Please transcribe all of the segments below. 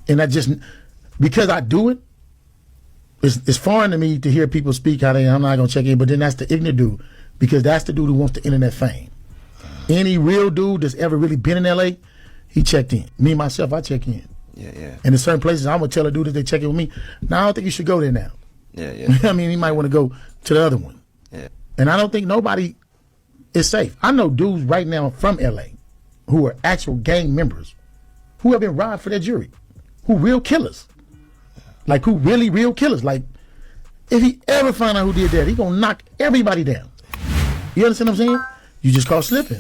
And I just, because I do it, it's foreign to me to hear people speak how I'm not going to check in, but then that's the ignorant dude, because that's the dude who wants the internet fame. Any real dude that's ever really been in LA, he checked in. Me, myself, I check in. Yeah. And in certain places, I'm going to tell a dude that they check in with me, no, I don't think you should go there now. Yeah. I mean, he might want to go to the other one. Yeah. And I don't think nobody is safe. I know dudes right now from LA who are actual gang members who have been robbed for their jury, who real killers. Like, who really real killers. Like, if he ever find out who did that, he gonna knock everybody down. You understand what I'm saying? You just call slipping.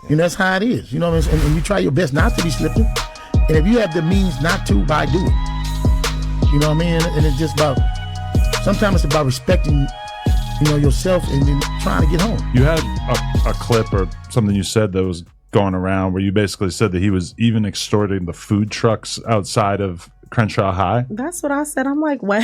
And that's how it is. You know what I'm saying? And you try your best not to be slipping. And if you have the means not to, by do it. You know what I mean? And it's just about, sometimes it's about respecting, you know, yourself and then trying to get home. You had a clip or something you said that was going around where you basically said that he was even extorting the food trucks outside of Crenshaw High. That's what I said. I'm like, what?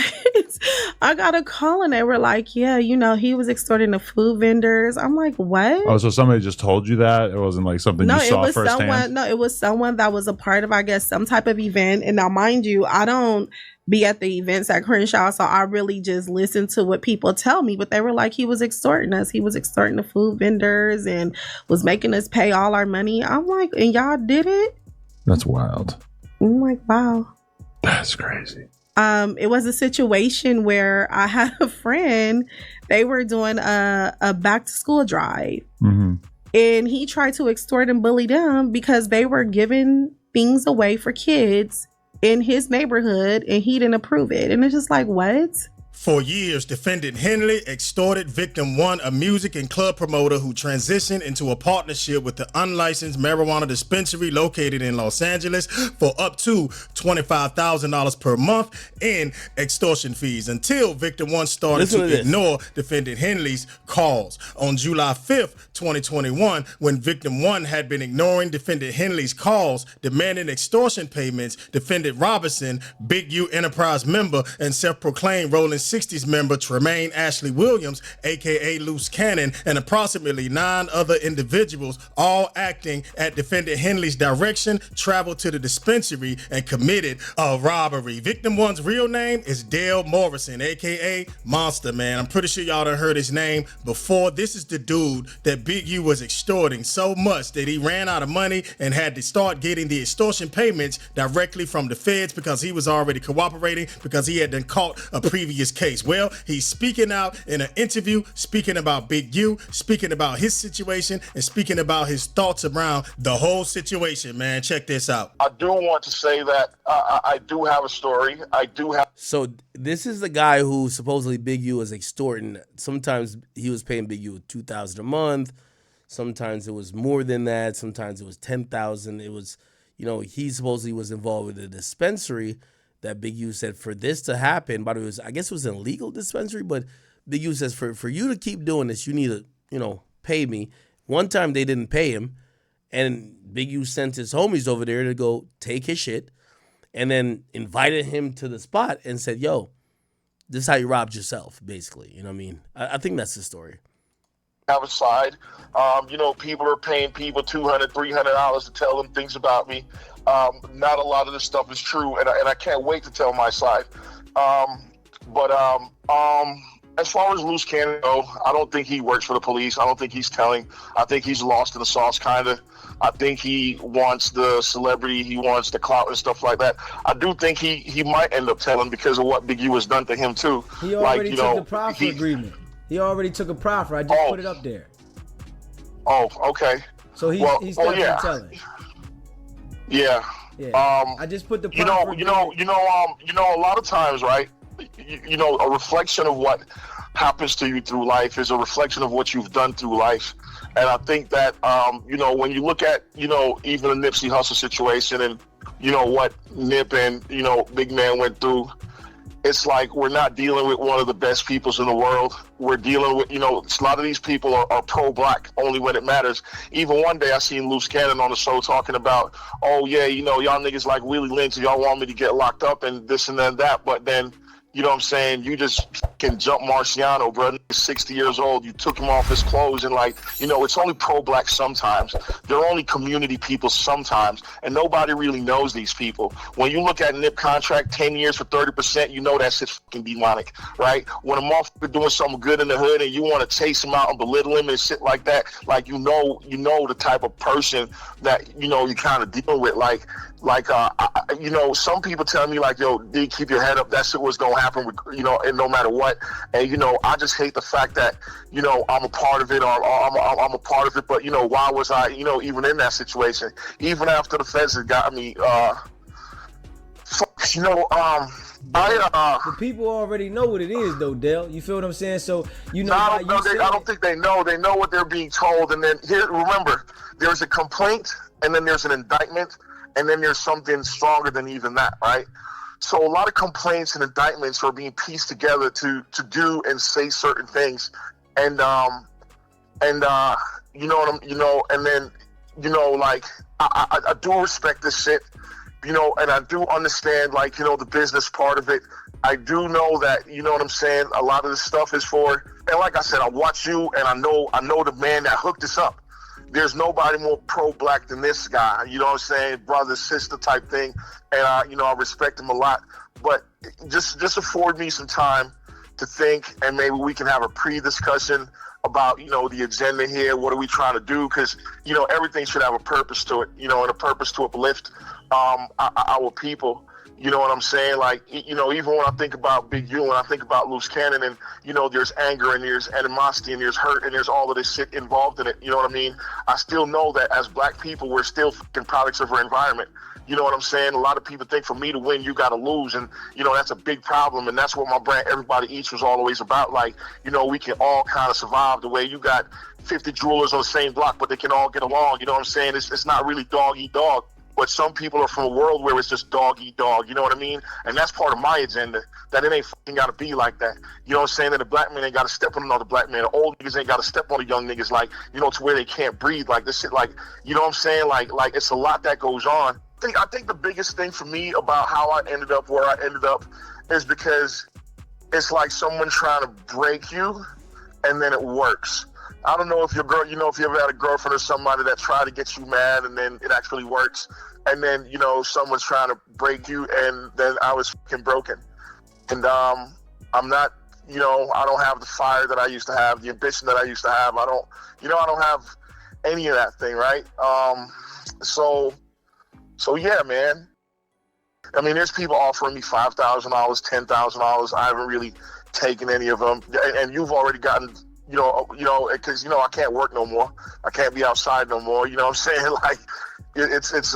I got a call and they were like, yeah, you know, he was extorting the food vendors. I'm like, what? Oh, so somebody just told you that? It wasn't like something you saw firsthand? No, it was someone that was a part of, I guess, some type of event. And now, mind you, I don't be at the events at Crenshaw, so I really just listen to what people tell me. But they were like, he was extorting us. He was extorting the food vendors and was making us pay all our money. I'm like, and y'all did it? That's wild. I'm like, wow. That's crazy. It was a situation where I had a friend, they were doing a back to school drive. Mm-hmm. And he tried to extort and bully them because they were giving things away for kids in his neighborhood and he didn't approve it. And it's just like, what? For years, defendant Henley extorted victim 1, a music and club promoter who transitioned into a partnership with the unlicensed marijuana dispensary located in Los Angeles for up to $25,000 per month in extortion fees until victim 1 started to ignore defendant Henley's calls. On July 5th, 2021, when victim 1 had been ignoring defendant Henley's calls demanding extortion payments, defendant Robinson, Big U Enterprise member and self-proclaimed Rolling 60s member Tremaine Ashley Williams, aka Loose Cannon, and approximately 9 other individuals, all acting at defendant Henley's direction, traveled to the dispensary and committed a robbery. Victim 1's real name is Dale Morrison, aka Monster Man. I'm pretty sure y'all done heard his name before. This is the dude that Big U was extorting so much that he ran out of money and had to start getting the extortion payments directly from the feds because he was already cooperating because he had been caught a previous case. Well, he's speaking out in an interview, speaking about Big U, speaking about his situation, and speaking about his thoughts around the whole situation, man. Check this out. I do want to say that I do have a story. So this is the guy who supposedly Big U was extorting. Sometimes he was paying Big U $2,000 a month. Sometimes it was more than that. Sometimes it was $10,000. It was, you know, he supposedly was involved with a dispensary that Big U said for this to happen, but it was, I guess it was an illegal dispensary, but Big U says for you to keep doing this, you need to, you know, pay me. One time they didn't pay him, and Big U sent his homies over there to go take his shit, and then invited him to the spot and said, yo, this is how you robbed yourself, basically. You know what I mean? I think that's the story. Have a side. You know, people are paying people $200, $300 to tell them things about me. Not a lot of this stuff is true, and I can't wait to tell my side. But as far as Loose Cannon go, I don't think he works for the police. I don't think he's telling. I think he's lost in the sauce, kind of. I think he wants the celebrity. He wants the clout and stuff like that. I do think he might end up telling because of what Big U has done to him, too. He already took the proffer agreement. He already took a proffer. I just put it up there. Oh, okay. So he's definitely telling. Yeah. I just put the proffer. You know, a lot of times, right? You know, a reflection of what happens to you through life is a reflection of what you've done through life. And I think that, you know, when you look at, you know, even the Nipsey Hussle situation and, you know, what Nip and, you know, Big Man went through, it's like we're not dealing with one of the best peoples in the world. We're dealing with, you know, a lot of these people are pro-black only when it matters. Even one day I seen Loose Cannon on the show talking about, oh, yeah, you know, y'all niggas like Willie Lynch, y'all want me to get locked up and this and then that. But then You know what I'm saying? You just can jump Marciano, bro. He's 60 years old. You took him off his clothes and like, you know, it's only pro-black sometimes. They're only community people sometimes. And nobody really knows these people. When you look at Nip contract, 10 years for 30%, you know that shit's fucking demonic, right? When a motherfucker doing something good in the hood and you want to chase him out and belittle him and shit like that, like, you know the type of person that, you know, you kind of deal with. You know, some people tell me like, yo, D, keep your head up. That shit was going to happen, with, you know, and no matter what. And, you know, I just hate the fact that, you know, I'm a part of it, or I'm a part of it. But, you know, why was I, you know, even in that situation? Even after the feds had got me, you know, the people already know what it is, though, Dale. You feel what I'm saying? So, you know, I don't think they know. They know what they're being told. And then here, remember, there's a complaint, and then there's an indictment, and then there's something stronger than even that, right? So a lot of complaints and indictments are being pieced together to do and say certain things, and you know, and then, you know, like I do respect this shit, you know, and I do understand, like, you know, the business part of it. I do know that, you know what I'm saying, a lot of this stuff is for, and like I said, I watch you, and I know the man that hooked us up. There's nobody more pro-black than this guy, you know what I'm saying, brother, sister type thing, and you know, I respect him a lot. But just afford me some time to think, and maybe we can have a pre-discussion about, you know, the agenda here. What are we trying to do? Because, you know, everything should have a purpose to it, you know, and a purpose to uplift our people. You know what I'm saying? Like, you know, even when I think about Big U, and I think about Loose Cannon, and, you know, there's anger, and there's animosity, and there's hurt, and there's all of this shit involved in it. You know what I mean? I still know that as black people, we're still fucking products of our environment. You know what I'm saying? A lot of people think for me to win, you got to lose. And, you know, that's a big problem. And that's what my brand, Everybody Eats, was always about. Like, you know, we can all kind of survive the way you got 50 jewelers on the same block, but they can all get along. You know what I'm saying? It's not really dog eat dog. But some people are from a world where it's just dog eat dog, you know what I mean? And that's part of my agenda, that it ain't fucking got to be like that. You know what I'm saying? That a black man ain't got to step on another black man. The old niggas ain't got to step on the young niggas, like, you know, to where they can't breathe. Like, this shit, like, you know what I'm saying? Like it's a lot that goes on. I think the biggest thing for me about how I ended up where I ended up is because it's like someone trying to break you, and then it works. I don't know if your girl, you know, if you ever had a girlfriend or somebody that tried to get you mad and then it actually works. And then, you know, someone's trying to break you, and then I was fucking broken. And I'm not, you know, I don't have the fire that I used to have, the ambition that I used to have. I don't have any of that thing, right? So yeah, man. I mean, there's people offering me $5,000, $10,000. I haven't really taken any of them. And you've already gotten, you know, because, you know, I can't work no more. I can't be outside no more. You know what I'm saying? Like, it's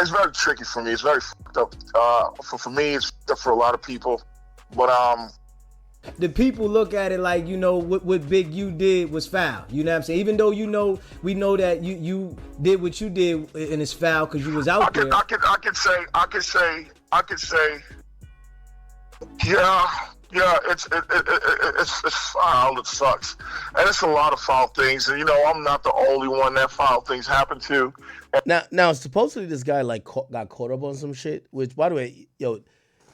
very tricky for me. It's very fucked up. For me, it's fucked up for a lot of people. But the people look at it like, you know, what Big U did was foul. You know what I'm saying? Even though, you know, we know that you did what you did, and it's foul because you was out there. I could say, yeah, it's foul. It sucks, and it's a lot of foul things. And, you know, I'm not the only one that foul things happen to. Now, supposedly this guy like got caught up on some shit. Which, by the way, yo,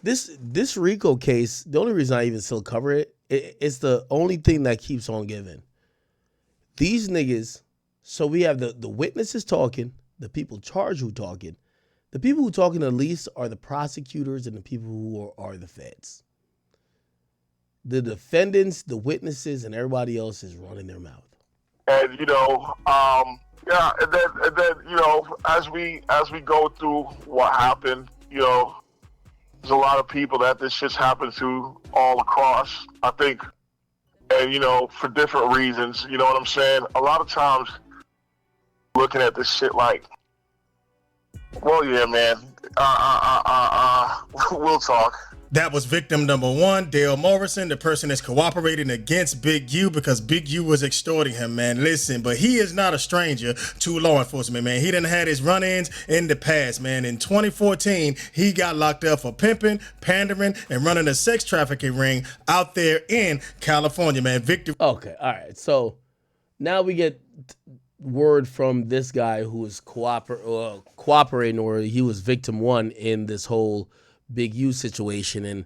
this RICO case, the only reason I even still cover it's the only thing that keeps on giving. These niggas. So we have the witnesses talking, the people charged who talking. The people who talking the least are the prosecutors and the people who are the feds. The defendants, the witnesses, and everybody else is running their mouth. And, you know, yeah, and then you know, as we go through what happened, you know, there's a lot of people that this shit's happened to all across, I think, and, you know, for different reasons. You know what I'm saying? A lot of times, looking at this shit like, well, yeah, man, we'll talk. That was victim number one, Dale Morrison, the person that's cooperating against Big U because Big U was extorting him, man. Listen, but he is not a stranger to law enforcement, man. He done had his run-ins in the past, man. In 2014, he got locked up for pimping, pandering, and running a sex trafficking ring out there in California, man. Victim. Okay, all right. So now we get word from this guy who was cooperating, or he was victim one in this whole Big U situation. And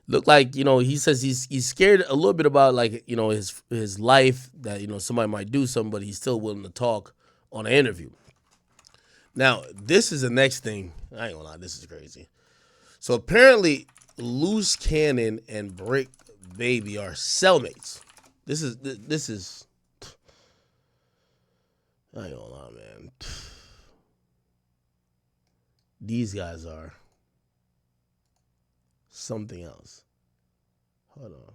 Look like, he says he's scared a little bit about, like, his life, that somebody might do something, but he's still willing to talk on an interview. Now, this is the next thing. I ain't gonna lie, this is crazy. So apparently, Loose Cannon and Brick Baby are cellmates. This is. I ain't gonna lie, man. These guys are something else. Hold on.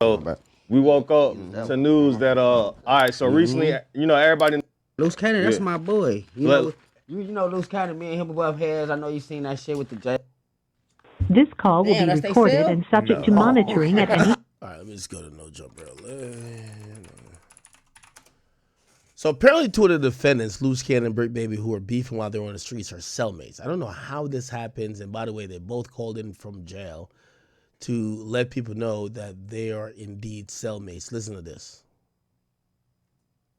So we woke up to news that all right. So recently, everybody. Loose Cannon, that's Yeah. my boy. Let- You know Loose Cannon, me and him above heads. I know you seen that shit with the J. This call will Damn, be that's they recorded cell? and subject to monitoring at any. All right, let me just go to no jump early. So apparently, two of the defendants, Loose Cannon and Brick Baby, who were beefing while they were on the streets, are cellmates. I don't know how this happens. And by the way, they both called in from jail to let people know that they are indeed cellmates. Listen to this.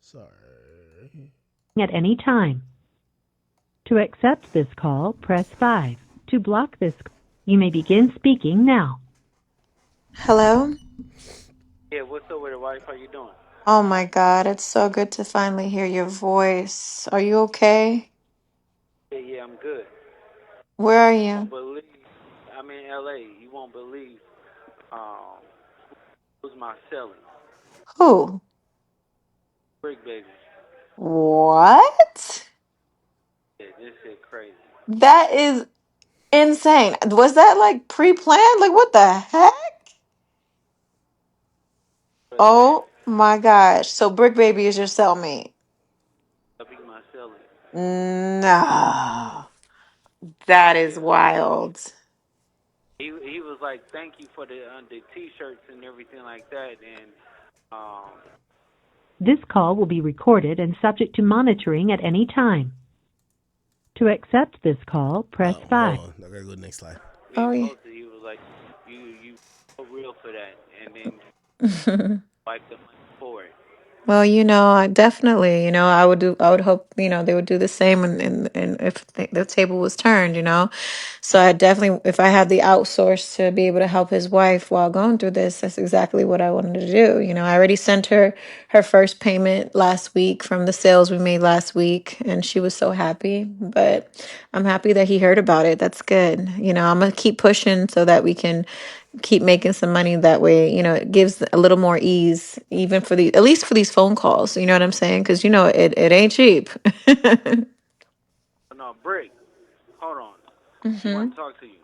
Sorry. At any time. To accept this call, press 5. To block this, you may begin speaking now. Hello? Yeah, what's up with the wife? How you doing? Oh my God, it's so good to finally hear your voice. Are you okay? Yeah, I'm good. Where are You you? won't believe. I'm in LA. You won't believe who's my celly. Who? Brick Baby. What? Yeah, this shit crazy. That is insane. Was that like pre-planned? Like what the heck? But Oh my gosh. So Brick Baby is your cellmate. I'll be my celly. No. That is wild. He was like, thank you for the T-shirts and everything like that, and This call will be recorded and subject to monitoring at any time. To accept this call, press 5. Hold on. I gotta go to the next slide. Oh yeah. he was like, you so real for that, and then wipe the money for it. Well, I definitely, I would hope, they would do the same and if the table was turned. So I definitely, if I had the outsource to be able to help his wife while going through this, that's exactly what I wanted to do. I already sent her first payment last week from the sales we made last week, and she was so happy. But I'm happy that he heard about it. That's good. I'm gonna keep pushing so that we can keep making some money that way. It gives a little more ease, even for at least for these phone calls. You know what I'm saying? Because it ain't cheap. No, Brick, hold on. She hmm want to talk to you.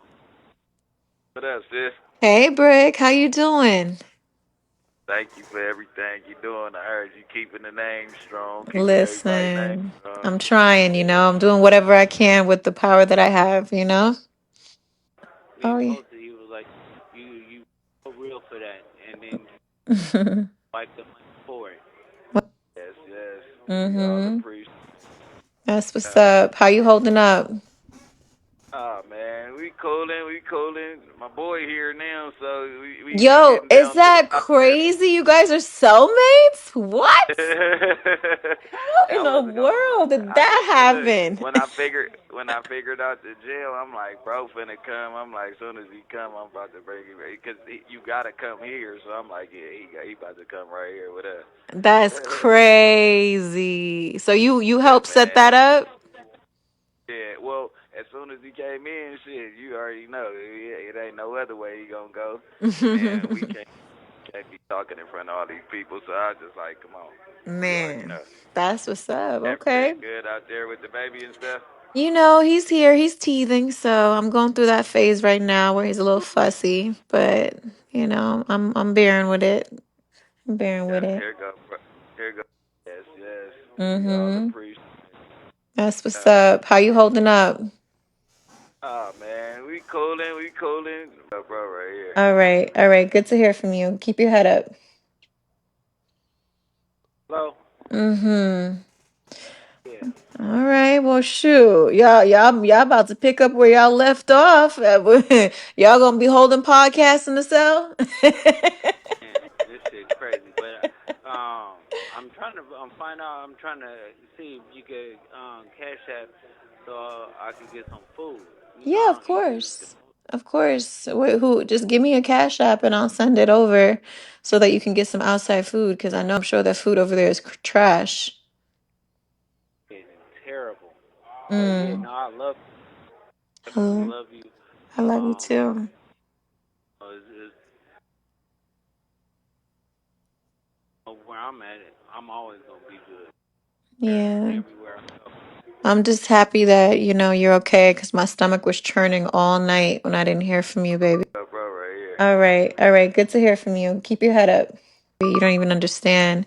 What up, sis? Hey, Brick, how you doing? Thank you for everything you're doing. I heard you keeping the name strong, keeping everybody's name Listen, strong. I'm trying. I'm doing whatever I can with the power that I have. We Oh yeah. posted, he was like, you so real for that, and then wipe the money for it. Yes, yes. We all Mhm. appreciate That's what's up. How you holding up? Oh man, we cooling. My boy here now, so we Yo, getting is down to the that wire. crazy? You guys are cellmates? What? How in I the was gonna. world did I that just look happen? when I figured out the jail, I'm like, bro, finna come. I'm like, soon as he come, I'm about to bring him because you gotta come here. So I'm like, yeah, he about to come right here with us. That's crazy. So you Yeah, helped set man. that up? Yeah, well, as soon as he came in, shit, you already know it ain't no other way he gonna go, and we can't be talking in front of all these people. So I just like, come on, you already Man, know. that's what's up. Okay. Everything good out there with the baby and stuff. He's here. He's teething, so I'm going through that phase right now where he's a little fussy, but I'm bearing with it. I'm bearing with Yeah, it. here go, here go. Yes, yes, we all Mhm. appreciate. That's what's up. How you holding up? Oh man, we cooling, bro, right here. All right. All right. Good to hear from you. Keep your head up. Hello. Mhm. Yeah. All right. Well, shoot. Y'all about to pick up where y'all left off. Y'all gonna be holding podcasts in the cell? Man, this shit crazy, but I'm trying to find out. I'm trying to see if you could cash app so I can get some food. You know, Yeah, I of don't eat good. course. Of course. Who just give me a cash app and I'll send it over so that you can get some outside food because I know I'm sure that food over there is trash. It's terrible. But yeah, Mm. no, I love definitely Hello. love you. I love you too. It's where I'm at, I'm always gonna be good Yeah. everywhere I go. I'm just happy that, you're okay because my stomach was churning all night when I didn't hear from you, baby. Bro, right here. All right. All right. Good to hear from you. Keep your head up. You don't even understand.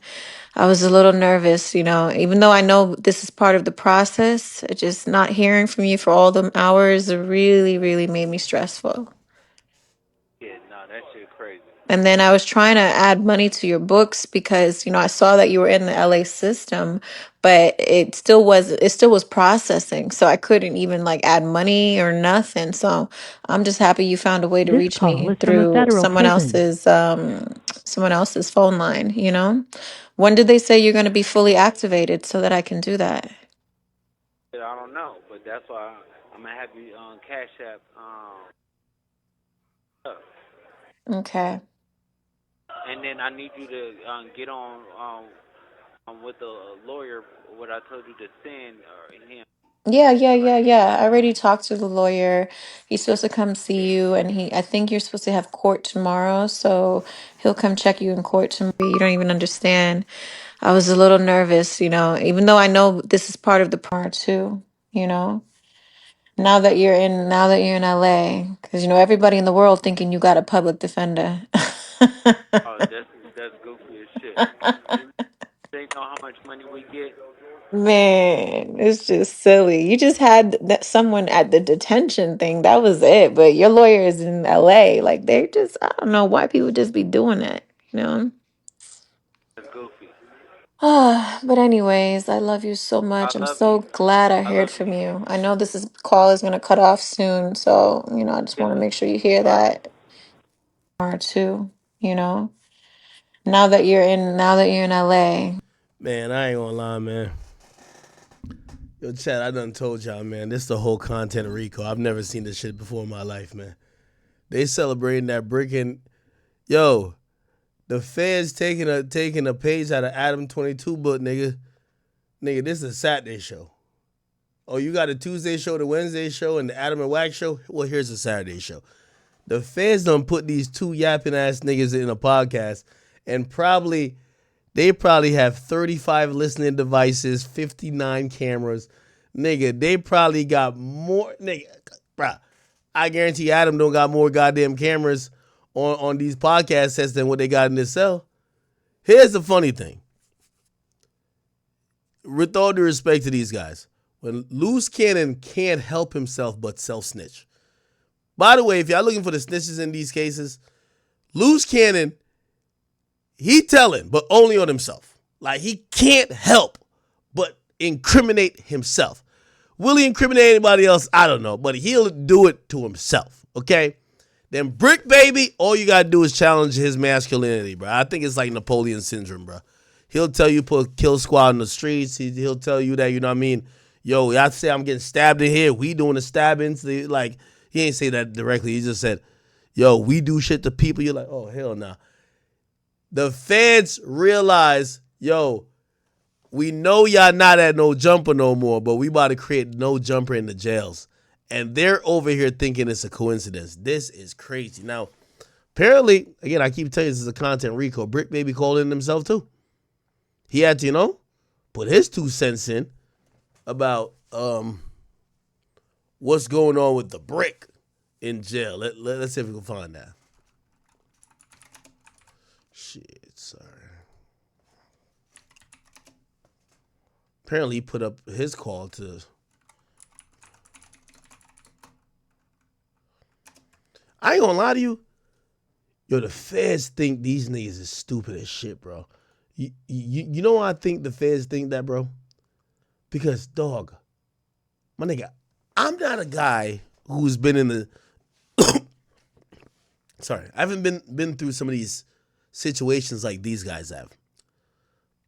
I was a little nervous, even though I know this is part of the process, it just not hearing from you for all them hours really, really made me stressful. Yeah, no, that shit crazy. And then I was trying to add money to your books because, I saw that you were in the LA system, but it still was processing. So I couldn't even like add money or nothing. So I'm just happy you found a way to This reach call me is from a through federal prison. someone else's phone line. When did they say you're going to be fully activated so that I can do that? I don't know, but that's why I'm gonna have you on Cash App. Up. Okay. And then I need you to get on with the lawyer. What I told you to send him. Yeah, yeah, yeah, yeah. I already talked to the lawyer. He's supposed to come see you, and I think you're supposed to have court tomorrow, so he'll come check you in court tomorrow. You don't even understand. I was a little nervous, even though I know this is part of the part too, you know. Now that you're in LA, because everybody in the world thinking you got a public defender. Oh, that's goofy as shit. They know how much money we get. Man, it's just silly. You just had someone at the detention thing. That was it. But your lawyer is in LA. Like I don't know why people just be doing that. That's goofy. But anyways, I love you so I much. I'm love so you. glad I I heard love from you. you. I know this call is gonna cut off soon, so I just Yeah. want to make sure you hear All right. that or too. You know, now that you're in LA. Man, I ain't gonna lie, man. Yo, Chad, I done told y'all, man, this the whole content of RICO. I've never seen this shit before in my life, man. They celebrating that brick and yo, the feds taking a page out of Adam 22 book, nigga. Nigga, this is a Saturday show. Oh, you got a Tuesday show, the Wednesday show, and the Adam and Wack show? Well, here's a Saturday show. The feds done put these two yapping ass niggas in a podcast, and they probably have 35 listening devices, 59 cameras. Nigga, they probably got more. Nigga, bruh, I guarantee Adam don't got more goddamn cameras on these podcast sets than what they got in this cell. Here's the funny thing. With all due respect to these guys, when Loose Cannon can't help himself but self-snitch. By the way, if y'all looking for the snitches in these cases, Loose Cannon, he telling, but only on himself. Like, he can't help but incriminate himself. Will he incriminate anybody else? I don't know, but he'll do it to himself, okay? Then Brick Baby, all you gotta do is challenge his masculinity, bro. I think it's like Napoleon syndrome, bro. He'll tell you put kill squad in the streets. He'll tell you that, you know what I mean? Yo, y'all say I'm getting stabbed in here. We doing the stabbings. Like, he ain't say that directly. He just said, yo, we do shit to people. You're like, oh, hell nah. The feds realize, yo, we know y'all not at no jumper no more, but we about to create no jumper in the jails. And they're over here thinking it's a coincidence. This is crazy. Now, apparently, again, I keep telling you this is a content RICO. Brick Baby called in himself too. He had to, put his 2 cents in about what's going on with the brick in jail. Let's see if we can find that. Shit, sorry. Apparently, he put up his call to. I ain't gonna lie to you. Yo, the feds think these niggas is stupid as shit, bro. You know why I think the feds think that, bro? Because, dog, my nigga, I'm not a guy who's been in the. Sorry, I haven't been through some of these situations like these guys have.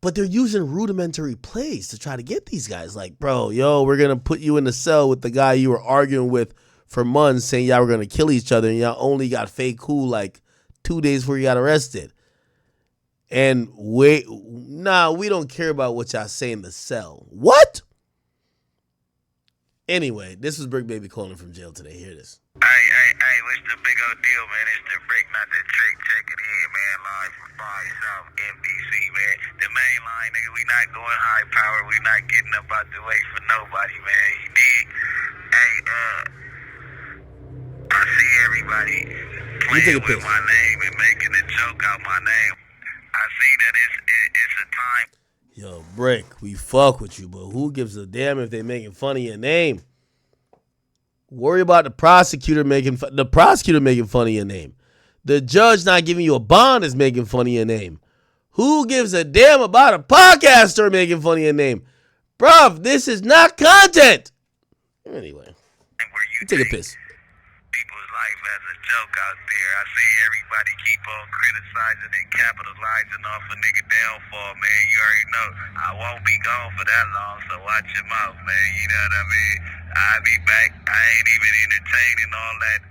But they're using rudimentary plays to try to get these guys. Like, bro, yo, we're going to put you in the cell with the guy you were arguing with for months saying y'all were going to kill each other, and y'all only got fake cool like 2 days before you got arrested. And we don't care about what y'all say in the cell. What? Anyway, this was Brick Baby calling from jail today. Hear this. Hey, what's the big old deal, man? It's the Brick, not the trick. Check it in, man. Live from 5 South NBC, man. The main line, nigga, we not going high power. We not getting up out the way for nobody, man. You dig? Hey, I see everybody playing with my name and making a joke out my name. I see that it's a time. Yo, Brick, we fuck with you, but who gives a damn if they making fun of your name? Worry about the prosecutor making fun of your name. The judge not giving you a bond is making fun of your name. Who gives a damn about a podcaster making fun of your name? Bruv, this is not content. Anyway, you take a piss. People's life as a joke out there. I see everybody keep on criticizing and capitalizing off a nigga downfall, man. You already know I won't be gone for that long, so watch your mouth, man. You know what I mean? I'll be back. I ain't even entertaining all that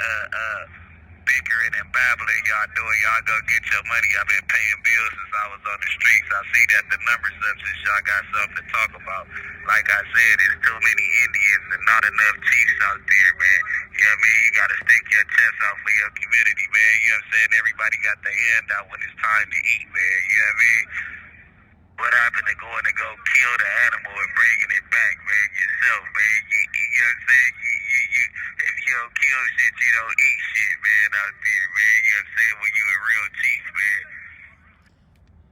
bickering and babbling y'all doing. Y'all go get your money. I've been paying bills since I was on the streets. I see that the numbers up since y'all got something to talk about. Like I said, there's too many Indians and not enough chiefs out there, man. You know what I mean? You gotta stick your chest out for your community, man. You know what I'm saying? Everybody got their hand out when it's time to eat, man. You know what I mean? What happened to going to go kill the animal and bringing it back, man, yourself, man? You know what I'm saying? If you don't kill shit, you don't eat shit, man, out there, man. You know what I'm saying? When you a real chief, man.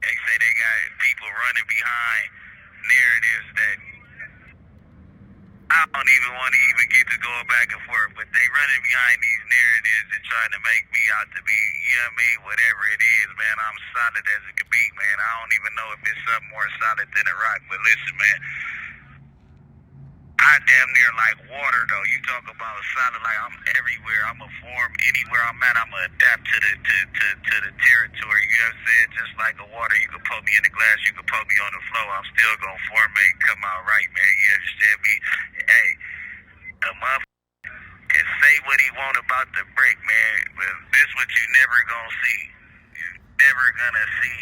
They say they got people running behind narratives that I don't even want to even get to going back and forth, but they running behind these narratives and trying to make me out to be, you know what I mean, whatever it is, man. I'm solid as it could be, man. I don't even know if it's something more solid than a rock, but listen, man. I damn near like water, though. You talk about solid, like I'm everywhere. I'm a form anywhere I'm at. I'm gonna adapt to the territory. You know what I'm saying? Just like a water, you can put me in the glass, you can put me on the floor. I'm still gonna formate, come out right, man. You understand me? Hey, a motherfucker can say what he want about the Brick, man, but this what you never gonna see. You never gonna see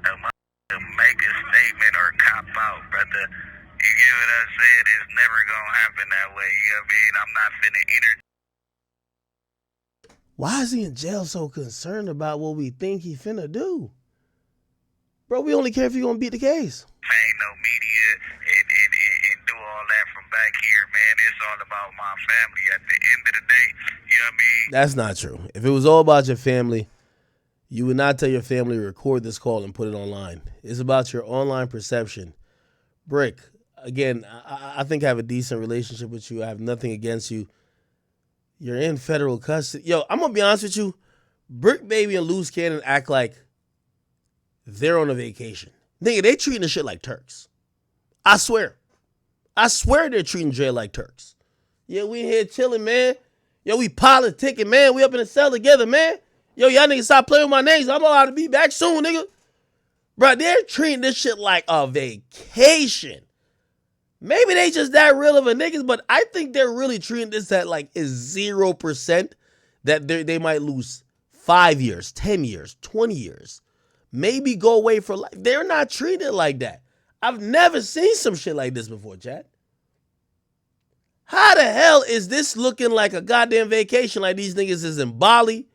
a motherfucker make a statement or cop out, brother. You get what I'm saying? It's never gonna happen that way. You know what I mean? I'm not finna Why is he in jail so concerned about what we think he finna do? Bro, we only care if he gonna beat the case. Ain't no media and do all that from back here, man. It's all about my family at the end of the day. You know what I mean? That's not true. If it was all about your family, you would not tell your family to record this call and put it online. It's about your online perception. Brick, again, I think I have a decent relationship with you. I have nothing against you. You're in federal custody. Yo, I'm going to be honest with you. Brick Baby and Loose Cannon act like they're on a vacation. Nigga, they treating the shit like Turks. I swear. I swear they're treating Dre like Turks. Yeah, we here chilling, man. Yo, we politicking, man. We up in the cell together, man. Yo, y'all niggas stop playing with my names. I'm allowed to be back soon, nigga. Bro, they're treating this shit like a vacation. Maybe they just that real of a niggas, but I think they're really treating this at like is 0% that they might lose 5 years, 10 years, 20 years. Maybe go away for life. They're not treated like that. I've never seen some shit like this before, Chad. How the hell is this looking like a goddamn vacation like these niggas is in Bali,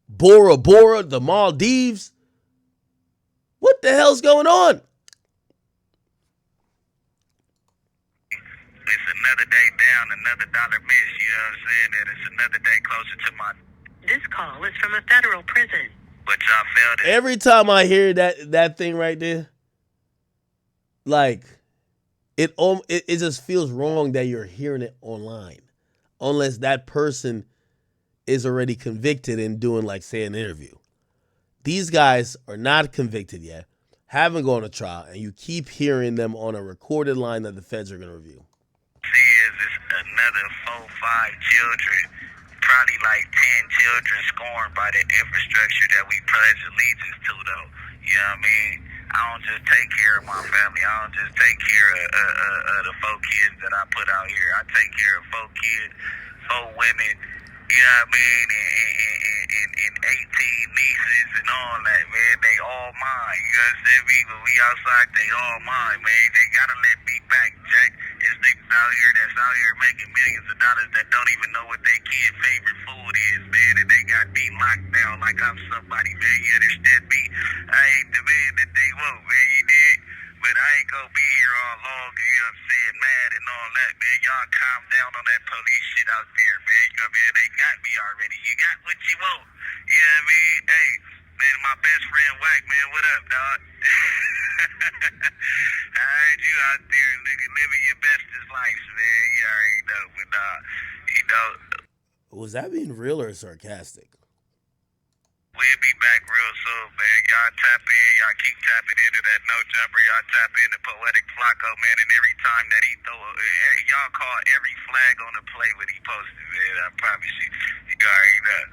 Bora Bora, the Maldives? What the hell's going on? It's another day down, another dollar miss, you know what I'm saying? And it's another day closer to my... This call is from a federal prison. But y'all failed it. Every time I hear that thing right there, like, it just feels wrong that you're hearing it online. Unless that person is already convicted and doing, like, say, an interview. These guys are not convicted yet, haven't gone to trial, and you keep hearing them on a recorded line that the feds are going to review. See, it's another 4, 5 children, probably like 10 children scorned by the infrastructure that we pledge allegiance to, though. You know what I mean? I don't just take care of my family. I don't just take care of the 4 kids that I put out here. I take care of 4 kids, 4 women, you know what I mean, and 18 nieces and all that, man. They all mine. You understand me? When we outside, they all mine, man. They gotta let me back, Jack. There's niggas out here that's out here making millions of dollars that don't even know what their kid's favorite food is, man. And they got me locked down like I'm somebody, man. You understand me? I ain't the man that they want, man. You did? But I ain't gonna be here all long, you know what I'm saying, mad and all that, man. Y'all calm down on that police shit out there, man. You know what I mean? They got me already. You got what you want. You know what I mean? Hey, man, my best friend Wack, man, what up, dog? I heard you out there, nigga, living your bestest life, man. You already know, but you know. Was that being real or sarcastic? We'll be back real soon, man. Y'all tap in. Y'all keep tapping into that no jumper. Y'all tap into Poetic Flacco, man. And every time that he throw y'all call every flag on the play when he posted, man. I promise you. You already know.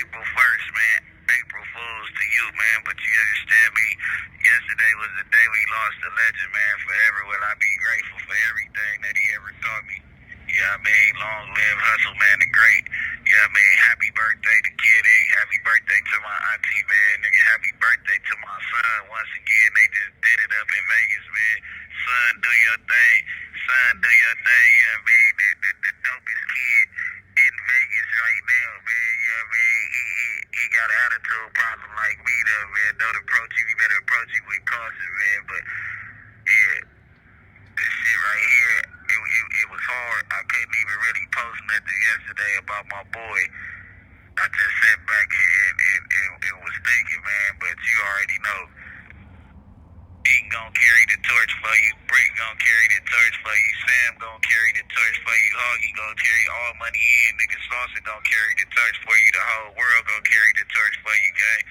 April 1st, man. April Fools to you, man. But you understand me? Yesterday was the day we lost a legend, man. Forever will I be grateful for everything that he ever taught me. You know what I mean? Long live Hustle, man, the great. You know what I mean? Happy birthday to Kid Ink. Happy birthday to my auntie, man. Nigga, happy birthday to my son. Once again, they just did it up in Vegas, man. Son, do your thing. Son, do your thing. You know what I mean? The dopest kid in Vegas right now, man. You know what I mean? He got an attitude problem like me, though, man. Don't approach him. You better approach him with caution, man. But, yeah. This shit right here, it was hard. I couldn't even really post nothing yesterday about my boy. I just sat back and was thinking, man, but you already know. Dean gonna carry the torch for you. Brick gonna carry the torch for you. Sam gonna carry the torch for you. Hoggy gonna carry all money in. Nigga Saucer gonna carry the torch for you. The whole world gonna carry the torch for you, gang.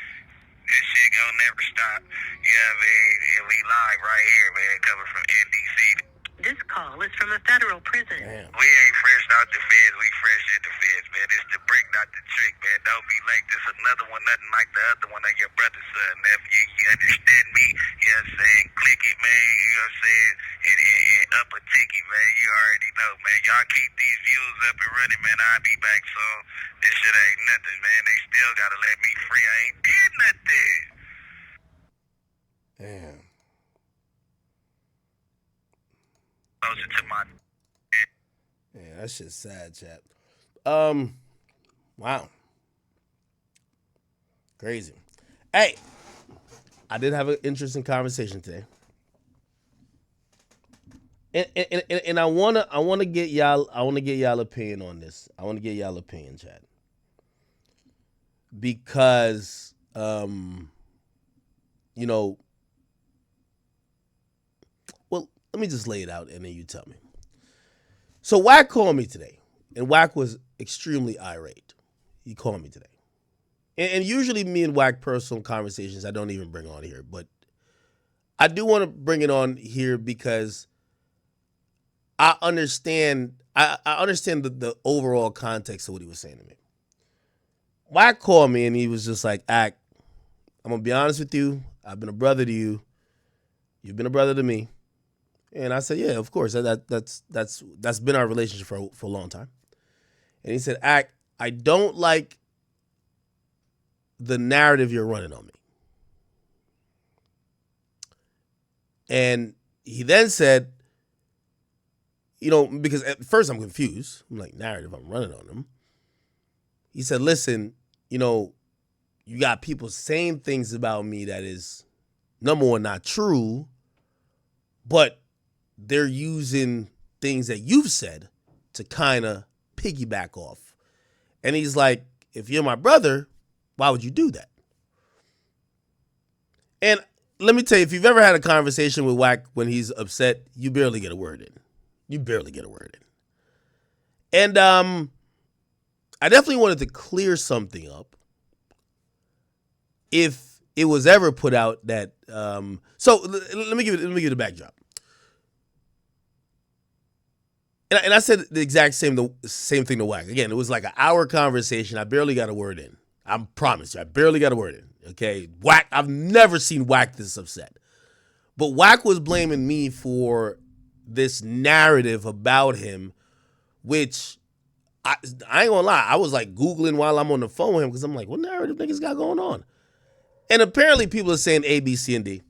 This shit gonna never stop. Yeah, man. And we live right here, man, coming from NDC. This call is from a federal prison. Damn. We ain't fresh out the feds, we fresh in the feds, man. It's the brick, not the trick, man. Don't be late. This another one, nothing like the other one of your brother's son, nephew. You understand me? You know what I'm saying? Click it, man. You know what I'm saying? And up a ticket, man. You already know, man. Y'all keep these views up and running, man. I'll be back soon. This shit ain't nothing, man. They still gotta let me free. I ain't did nothing. Damn. Closer to my... Yeah, that shit's sad, chat. Wow. Crazy. Hey, I did have an interesting conversation today. And I wanna get y'all opinion on this. I wanna get y'all opinion, chat. Because you know, well, let me just lay it out and then you tell me. So Wack called me today, and Wack was extremely irate. He called me today. And usually me and Wack personal conversations I don't even bring on here, but I do want to bring it on here because I understand the overall context of what he was saying to me. Wack called me and he was just like, I'm going to be honest with you. I've been a brother to you. You've been a brother to me. And I said, yeah, of course. That's been our relationship for a long time. And he said, I don't like the narrative you're running on me. And he then said, you know, because at first I'm confused. I'm like, narrative, I'm running on him. He said, listen, you know, you got people saying things about me that is, number one, not true, but they're using things that you've said to kind of piggyback off. And he's like, if you're my brother, why would you do that? And let me tell you, if you've ever had a conversation with Wack when he's upset, you barely get a word in. You barely get a word in. And I definitely wanted to clear something up if it was ever put out that so let me give you the backdrop. And I said the exact same thing to Wack. Again, it was like an hour conversation. I barely got a word in. I promise you, I barely got a word in. Okay, Wack. I've never seen Wack this upset. But Wack was blaming me for this narrative about him, which I ain't gonna lie. I was like Googling while I'm on the phone with him because I'm like, what narrative niggas got going on? And apparently people are saying A, B, C, and D.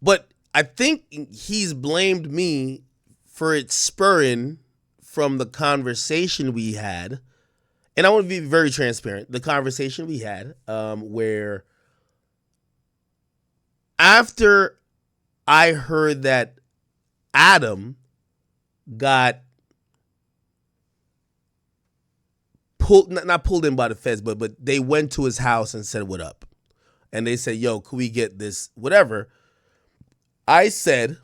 But I think he's blamed me for it spurring from the conversation we had. And I want to be very transparent. The conversation we had where after I heard that Adam got not pulled in by the feds, but they went to his house and said, what up? And they said, yo, could we get this, whatever? I said,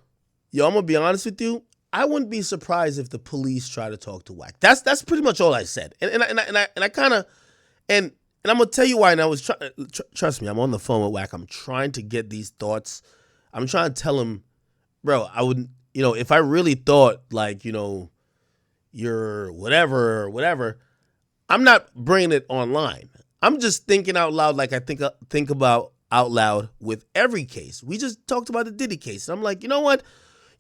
yo, I'm going to be honest with you. I wouldn't be surprised if the police try to talk to Wack. That's pretty much all I said. And I kind of, and I'm going to tell you why. And I was trust me, I'm on the phone with Wack. I'm trying to get these thoughts. I'm trying to tell him, bro, I wouldn't, if I really thought like, you're whatever or whatever, I'm not bringing it online. I'm just thinking out loud like I think about out loud with every case. We just talked about the Diddy case. And I'm like, you know what?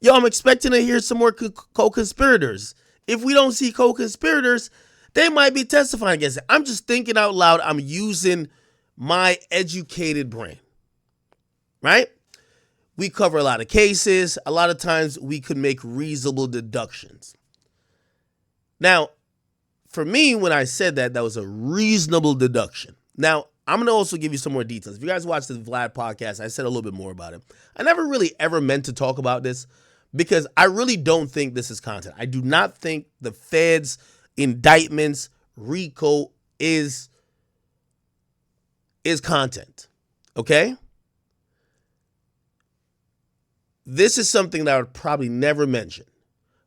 Yo, I'm expecting to hear some more co-conspirators. If we don't see co-conspirators, they might be testifying against it. I'm just thinking out loud. I'm using my educated brain, right? We cover a lot of cases. A lot of times we could make reasonable deductions. Now, for me, when I said that was a reasonable deduction. Now, I'm going to also give you some more details. If you guys watch the Vlad podcast, I said a little bit more about it. I never really ever meant to talk about this because I really don't think this is content. I do not think the feds' indictments, RICO, is content. Okay? This is something that I would probably never mention.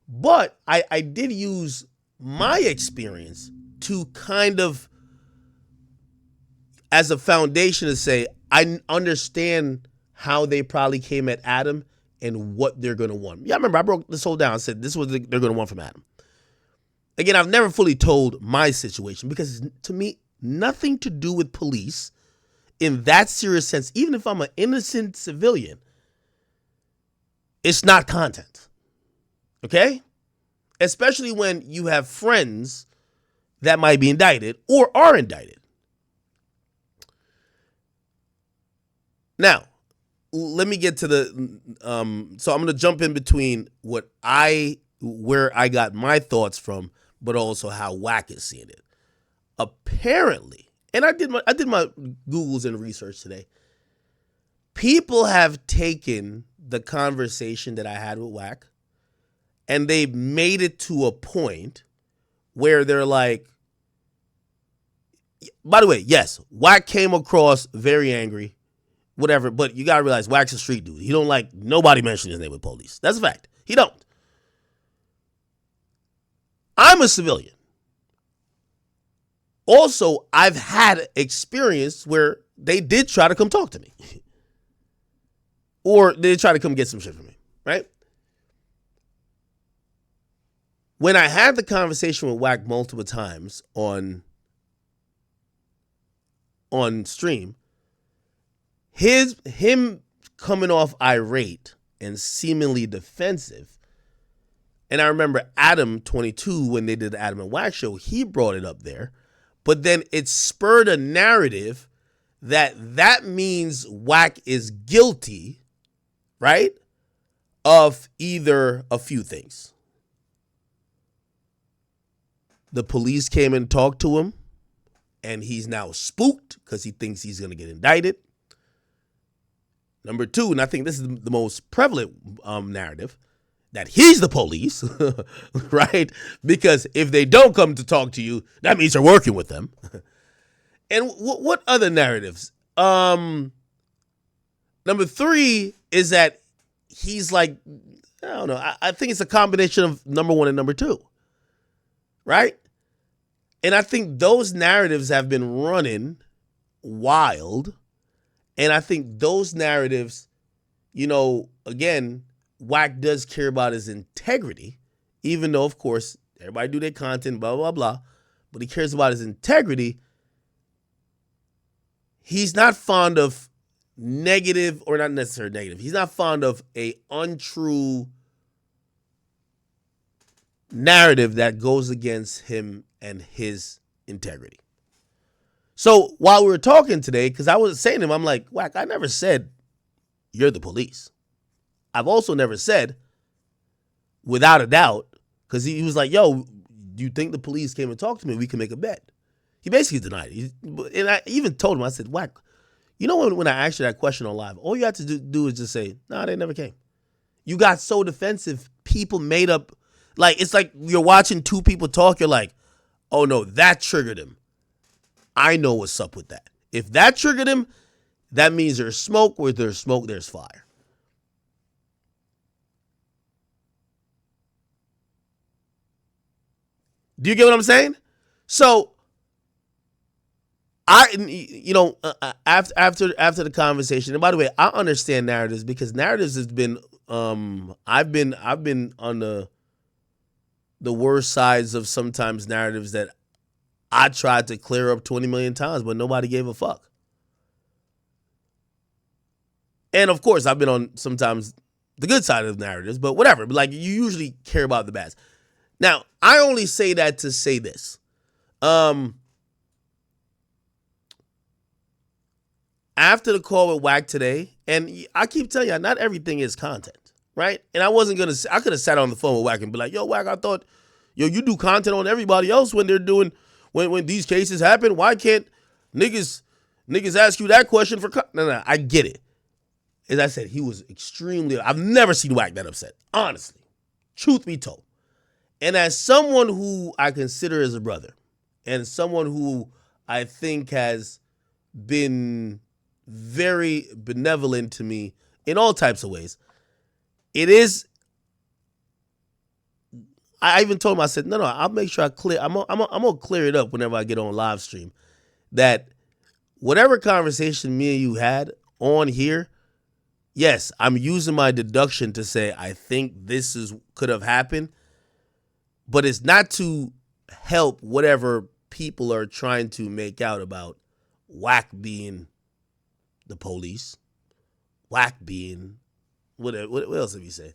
But I did use my experience to kind of as a foundation to say, I understand how they probably came at Adam and what they're going to want. Yeah, I remember I broke this whole down. I said, this is what they're going to want from Adam. Again, I've never fully told my situation because to me, nothing to do with police in that serious sense, even if I'm an innocent civilian, it's not content. Okay? Especially when you have friends that might be indicted or are indicted. Now, let me get to the, so I'm going to jump in between where I got my thoughts from, but also how Wack is seeing it. Apparently, and I did my Googles and research today. People have taken the conversation that I had with Wack and they made it to a point where they're like, by the way, yes, Wack came across very angry, whatever, but you got to realize Wack's a street dude. He don't like nobody mentioning his name with police. That's a fact. He don't. I'm a civilian. Also, I've had experience where they did try to come talk to me. Or they try to come get some shit from me, right? When I had the conversation with Wack multiple times on stream, him coming off irate and seemingly defensive, and I remember Adam 22 when they did the Adam and Wack show, he brought it up there, but then it spurred a narrative that means Wack is guilty, right, of either a few things. The police came and talked to him, and he's now spooked because he thinks he's going to get indicted. Number two, and I think this is the most prevalent narrative, that he's the police, right? Because if they don't come to talk to you, that means you're working with them. And what other narratives? Number three is that he's like, I don't know. I think it's a combination of number one and number two, right? And I think those narratives have been running wild. And I think those narratives, again, Wack does care about his integrity, even though, of course, everybody do their content, blah, blah, blah. but he cares about his integrity, he's not fond of negative, or not necessarily negative. He's not fond of a untrue narrative that goes against him and his integrity. So while we were talking today, because I was saying to him, I'm like, Wack, I never said you're the police. I've also never said, without a doubt, because he was like, yo, do you think the police came and talked to me? We can make a bet. He basically denied it. And I even told him, I said, Wack, you know when I asked you that question on live, all you have to do is just say, no, they never came. You got so defensive, people made up, like, it's like you're watching two people talk, you're like, oh no, that triggered him. I know what's up with that. If that triggered him, that means there's smoke. Where there's smoke, there's fire. Do you get what I'm saying? So, after the conversation, and by the way, I understand narratives because narratives has been, I've been on the worst sides of sometimes narratives that I tried to clear up 20 million times, but nobody gave a fuck. And of course, I've been on sometimes the good side of narratives, but whatever. But like, you usually care about the bad. Now, I only say that to say this. After the call with Wack today, and I keep telling you, not everything is content, right? And I wasn't going to, I could have sat on the phone with Wack and be like, yo, Wack, I thought, yo, you do content on everybody else when they're doing, when these cases happen. Why can't niggas ask you that question for, no, I get it. As I said, he was extremely, I've never seen Wack that upset, honestly, truth be told. And as someone who I consider as a brother, and someone who I think has been very benevolent to me in all types of ways, it is, I even told him, I said, no, I'll make sure I clear, I'm gonna clear it up whenever I get on live stream, that whatever conversation me and you had on here, yes, I'm using my deduction to say I think this could have happened, but it's not to help whatever people are trying to make out about Wack being the police, Wack being, what else have you said?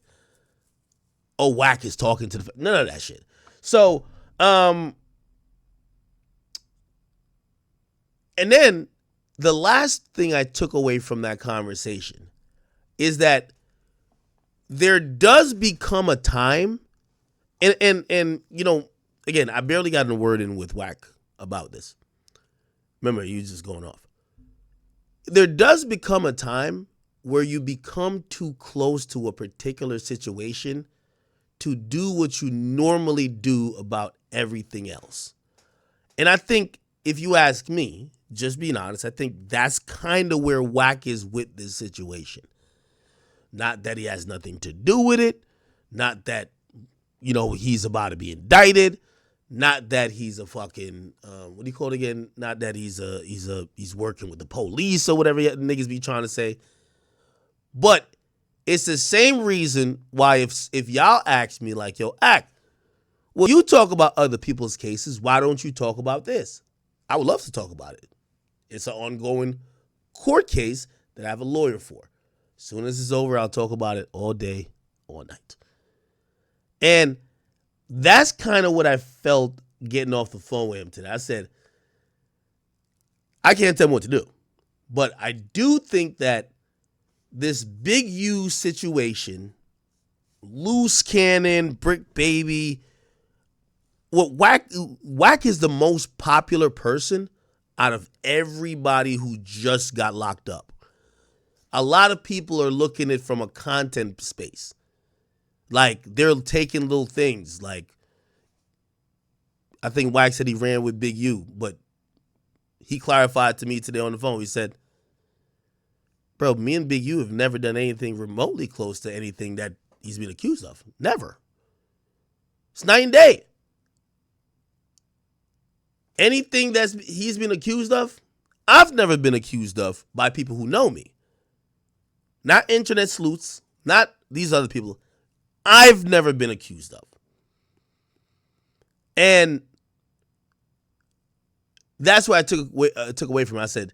Oh, Wack is talking to none of that shit. So, and then the last thing I took away from that conversation is that there does become a time, and you know, again, I barely got a word in with Wack about this. Remember, you just going off. There does become a time where you become too close to a particular situation to do what you normally do about everything else. And I think, if you ask me, just being honest, I think that's kind of where Wack is with this situation. Not that he has nothing to do with it. Not that, you know, he's about to be indicted. Not that he's a fucking, what do you call it again? Not that he's working with the police or whatever niggas be trying to say. But it's the same reason why if y'all ask me like, yo, Act, well, you talk about other people's cases, why don't you talk about this? I would love to talk about it. It's an ongoing court case that I have a lawyer for. As soon as it's over, I'll talk about it all day, all night. And that's kind of what I felt getting off the phone with him today. I said, I can't tell him what to do. But I do think that this Big U situation, loose cannon, brick baby, what Wack is the most popular person out of everybody who just got locked up. A lot of people are looking at it from a content space. Like, they're taking little things. Like, I think Wack said he ran with Big U, but he clarified to me today on the phone. He said, bro, me and Big U have never done anything remotely close to anything that he's been accused of. Never. It's night and day. Anything he's been accused of, I've never been accused of by people who know me. Not internet sleuths, not these other people. I've never been accused of. And That's what I took away from it. I said,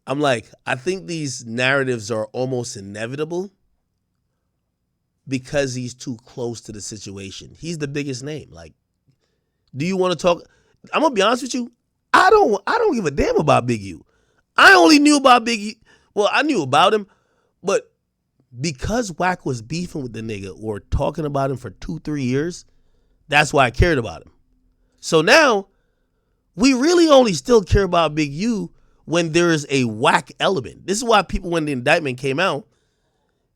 I'm like, I think these narratives are almost inevitable because he's too close to the situation. He's the biggest name. Like, do you want to talk? I'm gonna be honest with you. I don't give a damn about Big U. I only knew about Big U. Well, I knew about him, but because Wack was beefing with the nigga or talking about him for 2-3 years, that's why I cared about him. So now we really only still care about Big U when there is a Wack element. This is why people, when the indictment came out,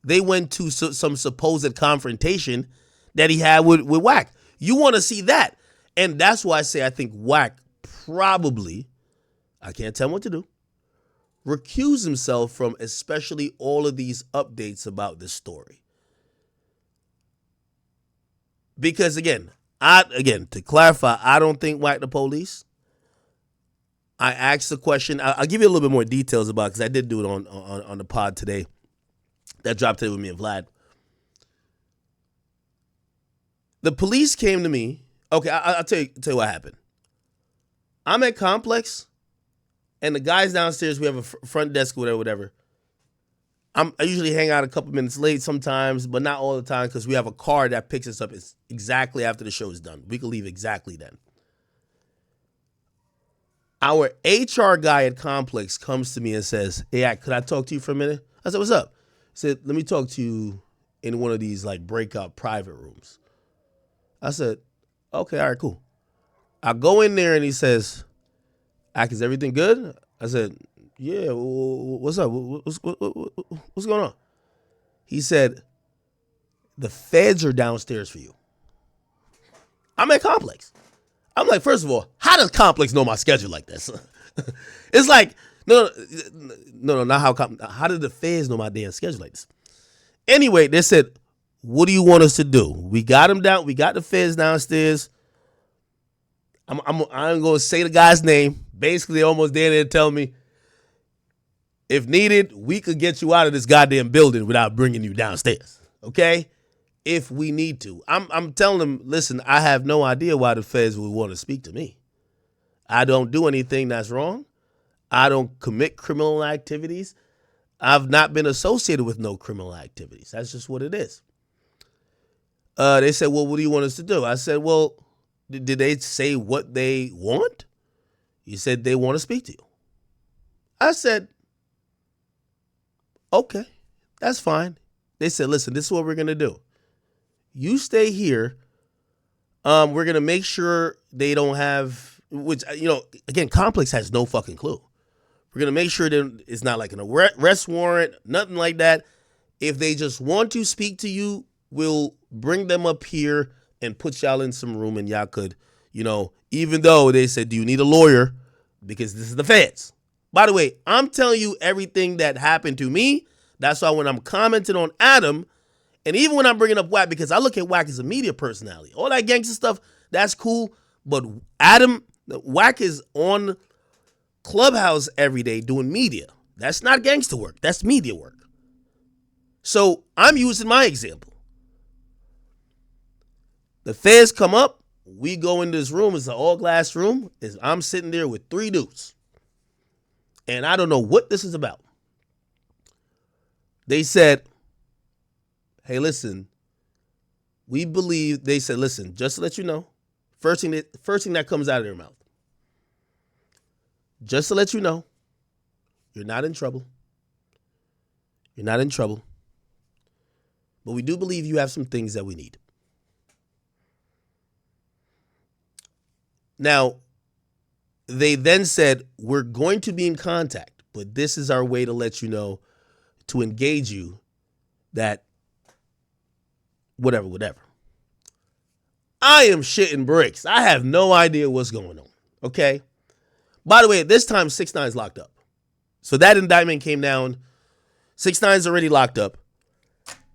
they went to some supposed confrontation that he had with Wack. You want to see that. And that's why I say I think Wack probably, I can't tell him what to do, recuse himself from especially all of these updates about this story. Because again, to clarify, I don't think Wack the police. I asked the question. I'll give you a little bit more details about it because I did do it on the pod today. That dropped today with me and Vlad. The police came to me. Okay, I'll tell you what happened. I'm at Complex, and the guys downstairs, we have a front desk, whatever. I usually hang out a couple minutes late sometimes, but not all the time because we have a car that picks us up exactly after the show is done. We can leave exactly then. Our HR guy at Complex comes to me and says, "Hey, could I talk to you for a minute?" I said, "What's up?" He said, "Let me talk to you in one of these like breakout private rooms." I said, "Okay, all right, cool." I go in there and he says, "Ak, is everything good?" I said, "Yeah, what's up? What's going on?" He said, "The feds are downstairs for you." I'm at Complex. I'm like, first of all, how does Complex know my schedule like this? It's like, no, not how did the feds know my damn schedule like this? Anyway, they said, "What do you want us to do?" We got them down. We got the feds downstairs. I'm going to say the guy's name. Basically, almost there to tell me, if needed, we could get you out of this goddamn building without bringing you downstairs. Okay? If we need to. I'm telling them, listen, I have no idea why the feds would want to speak to me. I don't do anything that's wrong. I don't commit criminal activities. I've not been associated with no criminal activities. That's just what it is. They said, "Well, what do you want us to do?" I said, "Well, did they say what they want?" He said, "They want to speak to you." I said, "Okay, that's fine." They said, "Listen, this is what we're going to do. You stay here. We're going to make sure they don't have," which, again, Complex has no fucking clue. "We're going to make sure that it's not like an arrest warrant, nothing like that. If they just want to speak to you, we'll bring them up here and put y'all in some room and y'all could, even though they said, 'Do you need a lawyer?' Because this is the feds." By the way, I'm telling you everything that happened to me. That's why when I'm commenting on Adam, and even when I'm bringing up Wack, because I look at Wack as a media personality. All that gangster stuff, that's cool. But Wack is on Clubhouse every day doing media. That's not gangster work. That's media work. So I'm using my example. The feds come up. We go in this room. It's an all-glass room. I'm sitting there with 3 dudes. And I don't know what this is about. They said, "Hey, listen, we believe," they said, "Listen, just to let you know, first thing that comes out of their mouth, just to let you know, you're not in trouble. You're not in trouble. But we do believe you have some things that we need." Now, they then said, "We're going to be in contact, but this is our way to let you know, to engage you that whatever. I am shitting bricks. I have no idea what's going on. Okay? By the way, at this time, 6ix9ine is locked up. So that indictment came down. 6ix9ine is already locked up.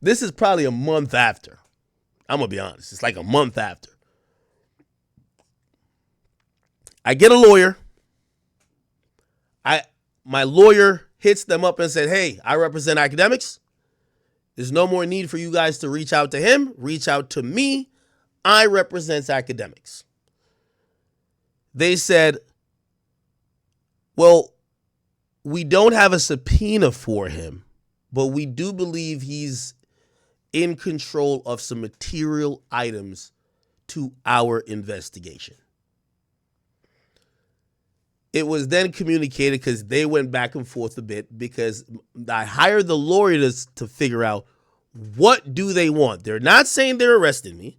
This is probably a month after. I'm going to be honest. It's like a month after. I get a lawyer. My lawyer hits them up and said, "Hey, I represent Akademiks. There's no more need for you guys to reach out to him. Reach out to me. I represent Akademiks." They said, Well, we don't have a subpoena for him, but we do believe he's in control of some material items to our investigation. It was then communicated because they went back and forth a bit because I hired the lawyer to figure out what do they want. They're not saying they're arresting me.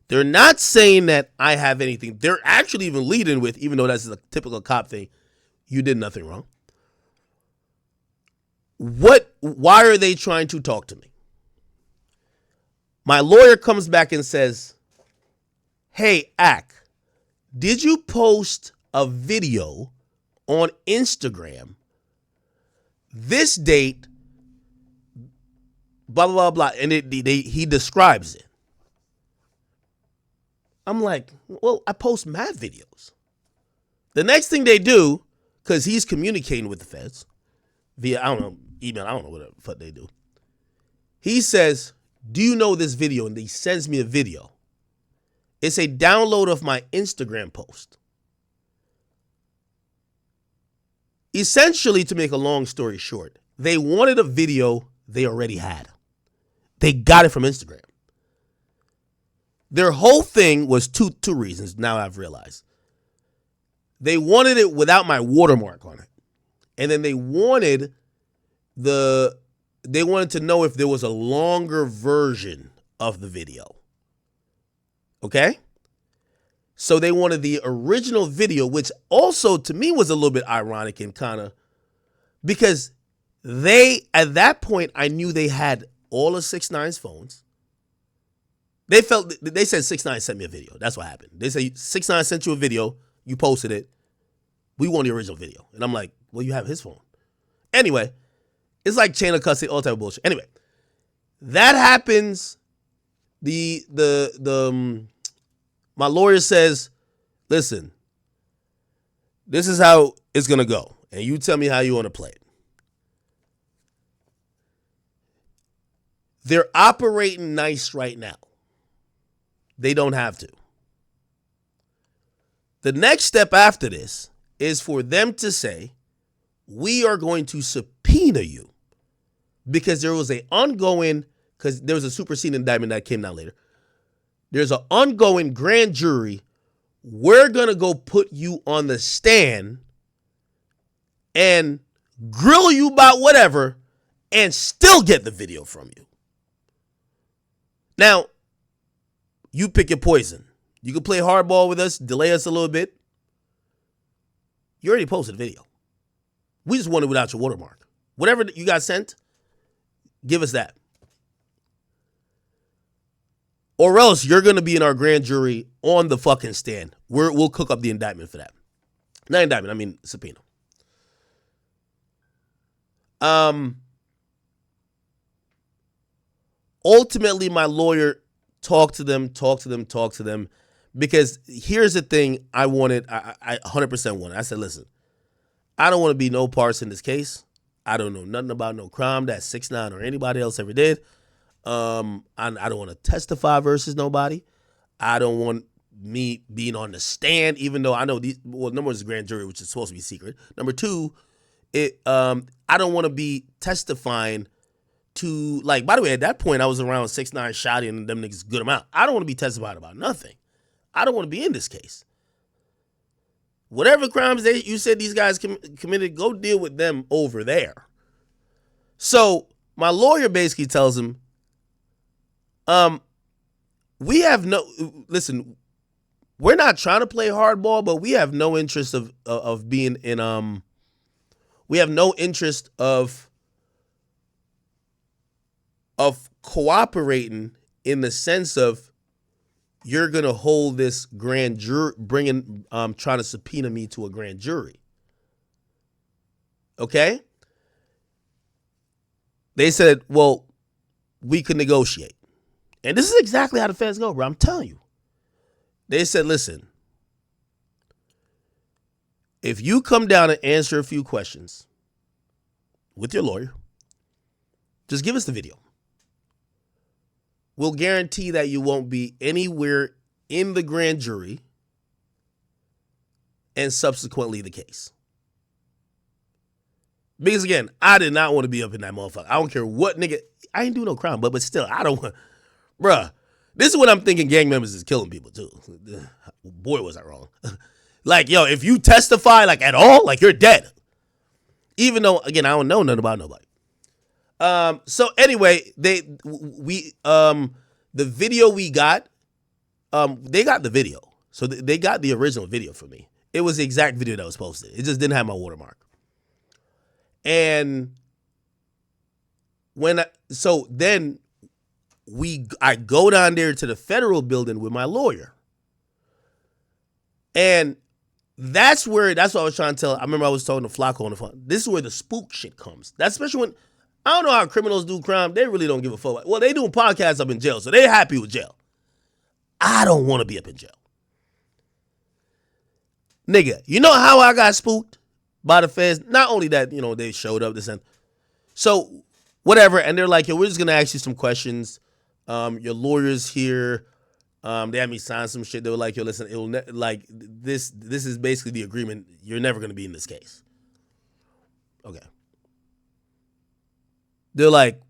They're not saying that I have anything. They're actually even leading with, even though that's a typical cop thing, you did nothing wrong. Why are they trying to talk to me? My lawyer comes back and says, hey, Ak, did you post a video on Instagram this date, blah, blah, blah, blah, and he describes it. I'm like, well, I post mad videos. The next thing they do, because he's communicating with the feds via, I don't know, email, I don't know what the fuck they do. He says, do you know this video? And he sends me a video. It's a download of my Instagram post. Essentially, to make a long story short, they wanted a video they already had. They got it from Instagram. Their whole thing was two reasons, now I've realized. They wanted it without my watermark on it. And then they wanted to know if there was a longer version of the video. Okay? So they wanted the original video, which also to me was a little bit ironic and kind of, because at that point, I knew they had all of 6ix9ine's phones. They said 6ix9ine sent me a video. That's what happened. They say 6ix9ine sent you a video. You posted it. We want the original video. And I'm like, well, you have his phone. Anyway, it's like chain of custody, all type of bullshit. Anyway, that happens. My lawyer says, listen, this is how it's going to go. And you tell me how you want to play it. They're operating nice right now. They don't have to. The next step after this is for them to say, we are going to subpoena you because there was a superseding indictment that came down later. There's an ongoing grand jury. We're going to go put you on the stand and grill you about whatever and still get the video from you. Now, you pick your poison. You can play hardball with us, delay us a little bit. You already posted a video. We just want it without your watermark. Whatever you got sent, give us that. Or else you're going to be in our grand jury on the fucking stand. We'll cook up the indictment for that. Not indictment, I mean subpoena. Ultimately, my lawyer talked to them, because here's the thing I 100% wanted. I said, listen, I don't want to be no parts in this case. I don't know nothing about no crime that 6ix9ine or anybody else ever did. I don't want to testify versus nobody. I don't want me being on the stand, even though I know number one is the grand jury, which is supposed to be secret. Number two, I don't want to be testifying to, like, by the way, at that point, I was around 6ix9ine, Shotty, and them niggas good amount. I don't want to be testifying about nothing. I don't want to be in this case. Whatever crimes you said these guys committed, go deal with them over there. So my lawyer basically tells him, listen, we're not trying to play hardball, but we have no interest of being in, we have no interest of cooperating in the sense of you're going to hold this grand jury, trying to subpoena me to a grand jury. Okay? They said, well, we could negotiate. And this is exactly how the feds go, bro. I'm telling you. They said, listen, if you come down and answer a few questions with your lawyer, just give us the video. We'll guarantee that you won't be anywhere in the grand jury and subsequently the case. Because again, I did not want to be up in that motherfucker. I don't care what nigga. I ain't do no crime, but still, I don't want. Bruh, this is what I'm thinking. Gang members is killing people too. Boy, was I wrong. Like, yo, if you testify like at all, like you're dead. Even though, again, I don't know nothing about nobody. So anyway, the video we got, they got the video. So they got the original video for me. It was the exact video that was posted. It just didn't have my watermark. And I go down there to the federal building with my lawyer. And that's what I was trying to tell. I remember I was talking to Flacco on the phone. This is where the spook shit comes. That's especially when, I don't know how criminals do crime. They really don't give a fuck. Well, they doing podcasts up in jail, so they happy with jail. I don't want to be up in jail. Nigga, you know how I got spooked by the feds? Not only that, they showed up, this and so whatever, and they're like, yo, we're just gonna ask you some questions. Your lawyer's here. They had me sign some shit. They were like, yo, listen, this is basically the agreement. You're never gonna be in this case. Okay. They're like,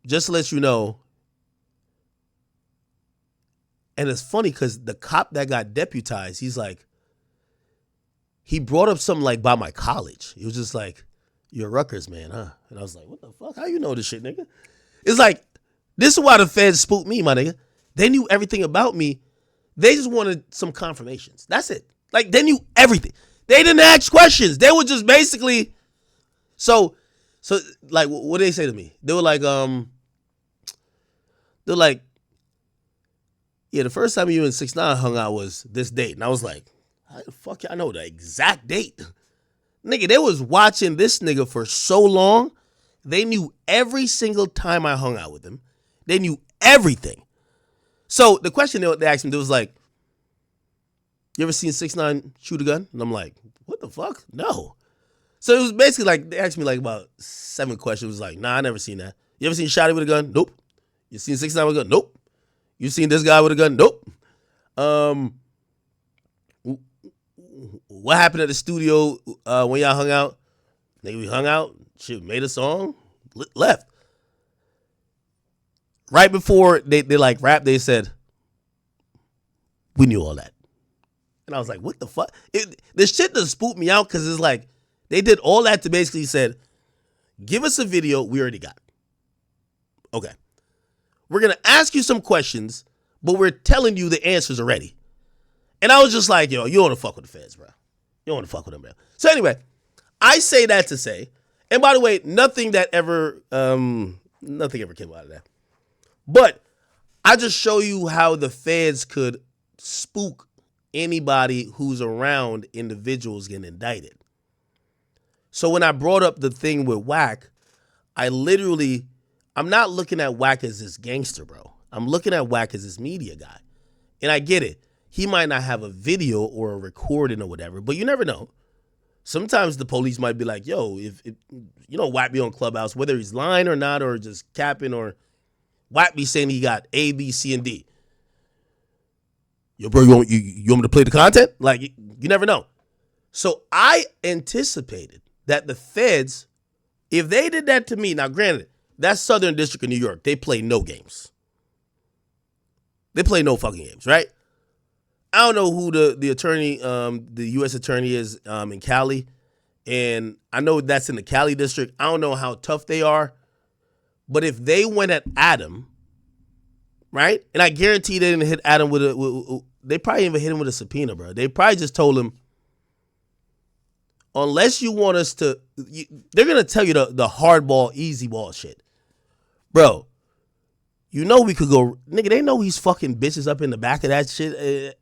just to let you know. And it's funny because the cop that got deputized, he's like, he brought up something like by my college. He was just like, you're Rutgers, man, huh? And I was like, what the fuck? How you know this shit, nigga? It's like, this is why the feds spooked me, my nigga. They knew everything about me. They just wanted some confirmations. That's it. Like, they knew everything. They didn't ask questions. They were just basically, so like, what did they say to me? They were like, yeah, the first time you and 6ix9ine hung out was this date. And I was like, how the fuck y'all know the exact date? Nigga, they was watching this nigga for so long. They knew every single time I hung out with him. They knew everything. So the question they asked me, they was like, you ever seen 6ix9ine shoot a gun? And I'm like, what the fuck? No. So it was basically like, they asked me like about 7 questions. It was like, nah, I never seen that. You ever seen Shotty with a gun? Nope. You seen 6ix9ine with a gun? Nope. You seen this guy with a gun? Nope. What happened at the studio when y'all hung out? Nigga, we hung out, shit, made a song, left. Right before they like rap, they said, we knew all that. And I was like, what the fuck? This shit just spooked me out because it's like, they did all that to basically said, give us a video we already got. Okay. We're going to ask you some questions, but we're telling you the answers already. And I was just like, yo, you don't want to fuck with the feds, bro. You don't want to fuck with them, bro. So anyway, I say that to say, and by the way, nothing ever came out of that. But I just show you how the feds could spook anybody who's around individuals getting indicted. So when I brought up the thing with Wack, I'm not looking at Wack as this gangster, bro. I'm looking at Wack as this media guy. And I get it. He might not have a video or a recording or whatever, but you never know. Sometimes the police might be like, yo, if Wack be on Clubhouse, whether he's lying or not, or just capping, or Wack be saying he got A, B, C, and D. Yo, bro, you want me to play the content? Like, you never know. So I anticipated that the feds, if they did that to me, now granted, that's Southern District of New York. They play no games. They play no fucking games, right? I don't know who the attorney, the U.S. attorney is in Cali, and I know that's in the Cali district. I don't know how tough they are, but if they went at Adam, right? And I guarantee they didn't hit Adam they probably even hit him with a subpoena, bro. They probably just told him, unless you want us to, they're gonna tell you the hardball, easy ball shit, bro. You know we could go, nigga, they know he's fucking bitches up in the back of that shit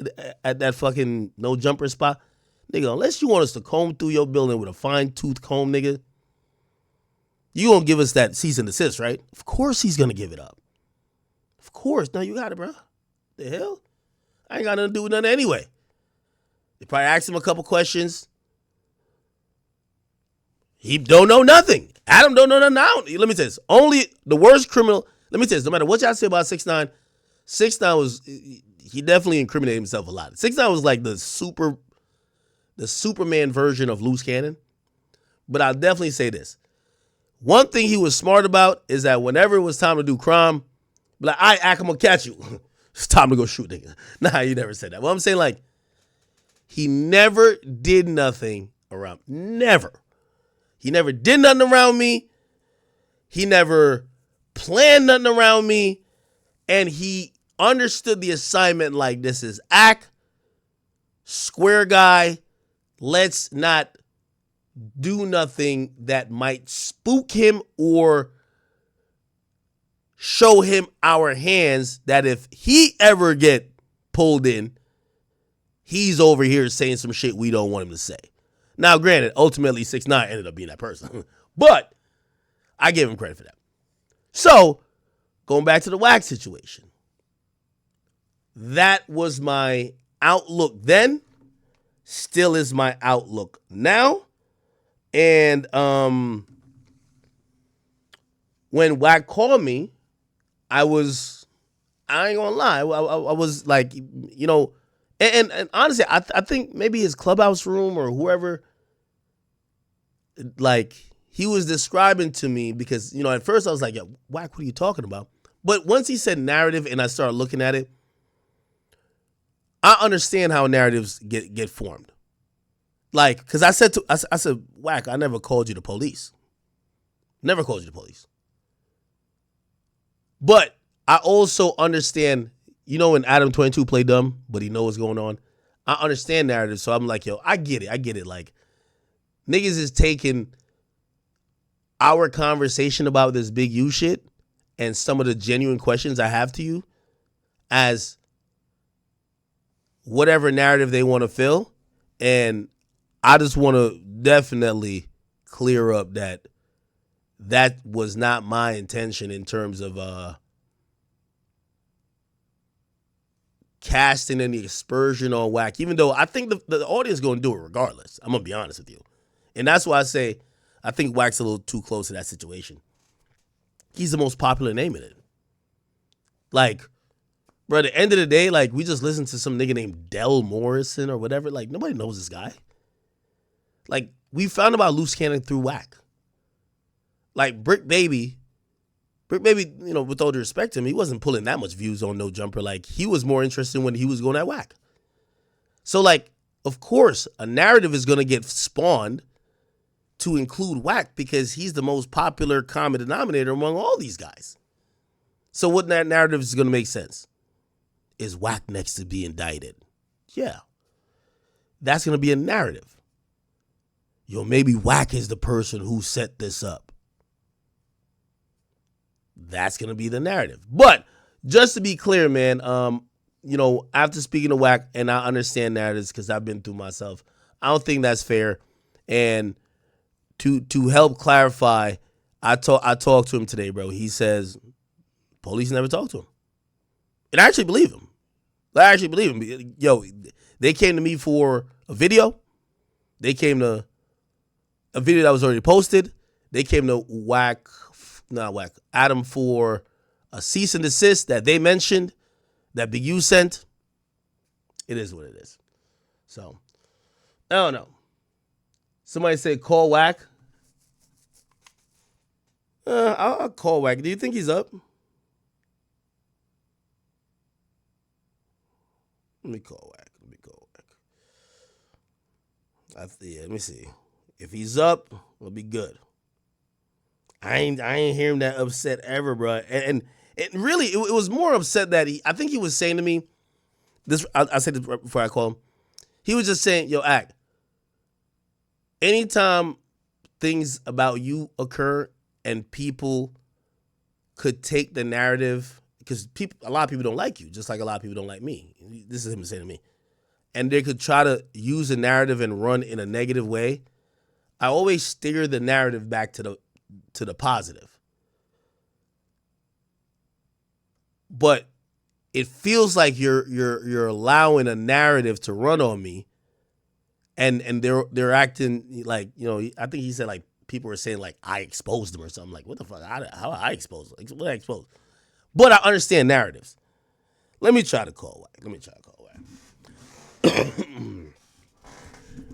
at that fucking no jumper spot. Nigga, unless you want us to comb through your building with a fine tooth comb, nigga, you gonna give us that cease and desist, right? Of course he's gonna give it up. Of course. No, you got it, bro. The hell? I ain't got nothing to do with nothing anyway. They probably asked him a couple questions. He don't know nothing. Adam don't know nothing now. Let me tell you this. Only the worst criminal. Let me tell you this, no matter what y'all say about 6ix9ine, 6ix9ine he definitely incriminated himself a lot. 6ix9ine was like the Superman version of Loose Cannon. But I'll definitely say this. One thing he was smart about is that whenever it was time to do crime, be like, all right, Ack, I'm going to catch you. It's time to go shoot niggas. Nah, he never said that. Well, I'm saying, like, he never did nothing around. Never. He never did nothing around me. He never planned nothing around me. And he understood the assignment like this is Ack, square guy. Let's not do nothing that might spook him or show him our hands that if he ever get pulled in, he's over here saying some shit we don't want him to say. Now, granted, ultimately 6ix9ine ended up being that person. But I give him credit for that. So, going back to the Wack situation. That was my outlook then. Still is my outlook now. And when Wack called me, I ain't gonna lie, I was like, you know, and honestly, I think maybe his clubhouse room or whoever, like, he was describing to me because, you know, at first I was like, yo, Wack, what are you talking about? But once he said narrative and I started looking at it, I understand how narratives get formed. Like, because I said, Wack, I never called you the police. Never called you the police. But I also understand, you know, when Adam 22 play dumb, but he know what's going on. I understand narratives, so I'm like, yo, I get it. Like, niggas is taking our conversation about this Big U shit and some of the genuine questions I have to you as whatever narrative they want to fill. And I just want to definitely clear up that was not my intention in terms of casting any aspersion on Wack, even though I think the audience is going to do it regardless. I'm going to be honest with you. And that's why I say I think Wack's a little too close to that situation. He's the most popular name in it. Like, bro, at the end of the day, like, we just listened to some nigga named Del Morrison or whatever. Like, nobody knows this guy. Like, we found about Loose Cannon through Wack. Like, Brick Baby, you know, with all due respect to him, he wasn't pulling that much views on No Jumper. Like, he was more interested when he was going at Wack. So, like, of course, a narrative is going to get spawned to include Wack because he's the most popular common denominator among all these guys. So what that narrative is going to make sense? Is Wack next to be indicted? Yeah. That's going to be a narrative. Yo, maybe Wack is the person who set this up. That's going to be the narrative. But just to be clear, man, you know, after speaking to Wack, and I understand narratives because I've been through myself, I don't think that's fair. And to help clarify, I talked to him today, bro. He says police never talked to him. And I actually believe him. Yo, they came to me for a video. They came to a video that was already posted. They came to Adam for a cease and desist that they mentioned, that Big U sent. It is what it is. So, I don't know. Somebody said call Wack. I'll call Wack. Do you think he's up? Let me call Wack. Let me see. If he's up, it'll be good. I ain't hear him that upset ever, bro. And it really, it was more upset that I think he was saying to me, I said this before I call him. He was just saying, yo, Ack, anytime things about you occur and people could take the narrative, because a lot of people don't like you, just like a lot of people don't like me. This is him saying to me. And they could try to use a narrative and run in a negative way. I always steer the narrative back to the positive. But it feels like you're allowing a narrative to run on me, and they're acting like, you know, I think he said like people were saying like I exposed them or something. Like, what the fuck? How I exposed them? What I exposed? But I understand narratives. Let me try to call Wack.